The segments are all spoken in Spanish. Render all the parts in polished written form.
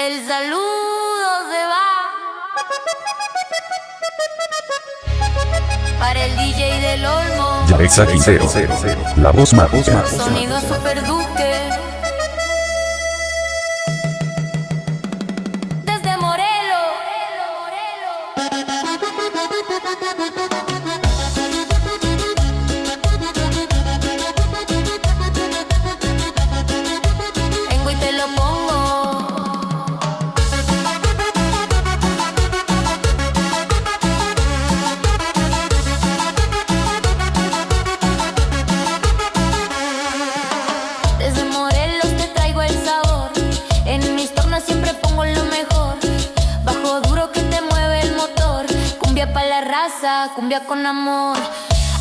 El saludo se va para el DJ del Olmo. Yarexa Quintero, la voz mágica. Sonido Super Duque. Desde Morelos. Vengo y te lo pongo. Desde Morelos te traigo el sabor. En mis tornas siempre pongo lo mejor. Bajo duro que te mueve el motor. Cumbia pa' la raza, cumbia con amor.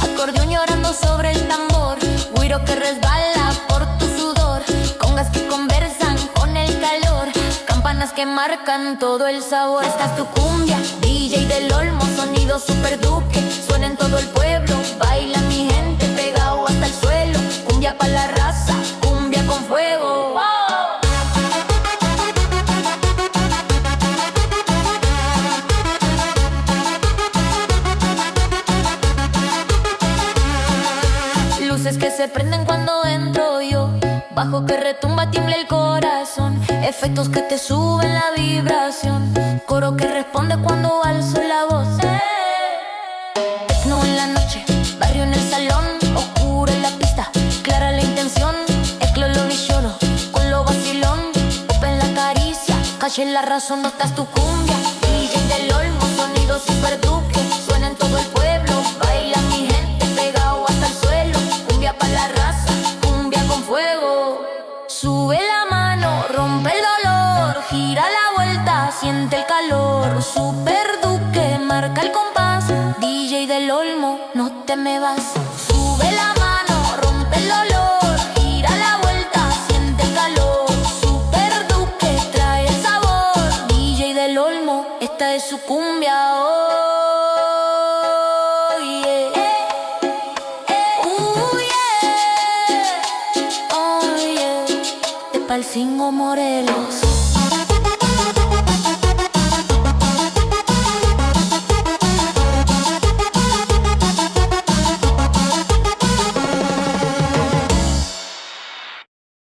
Acordeón llorando sobre el tambor. Güiro que resbala por tu sudor. Congas que conversan con el calor. Campanas que marcan todo el sabor. Esta es tu cumbia, DJ del Olmo. Sonido Super Duque, suena en todo el pueblo. Baila mi gente pegado hasta el suelo. Cumbia pa' la raza, cumbia con fuego. Luces que se prenden cuando entro yo. Bajo que retumba, tiembla el corazón. Efectos que te suben la vibración. Coro que responde cuando alzo la voz. Tecno en la noche, barrio en el salón. Oscura en la pista, clara la intención. Eclo lo villoro, con lo vacilón. Pop en la caricia, calle en la razón. No estás tu cumbia, DJ del Olmo. Sonido Super Duque, suena en todo el pueblo. Baila mi gente pegado hasta el suelo. Cumbia pa' la raza, cumbia con fuego. Sube la mano, rompe el dolor. Gira la vuelta, siente el calor. Super Duque, marca el compás. DJ del Olmo, no te me vas. Sube la mano, rompe el dolor. Gira la vuelta, siente el calor. Super Duque, trae el sabor. DJ del Olmo, esta es su cumbia. Oh, yeah. Yeah. Oh, yeah. De Palcingo, Morelos.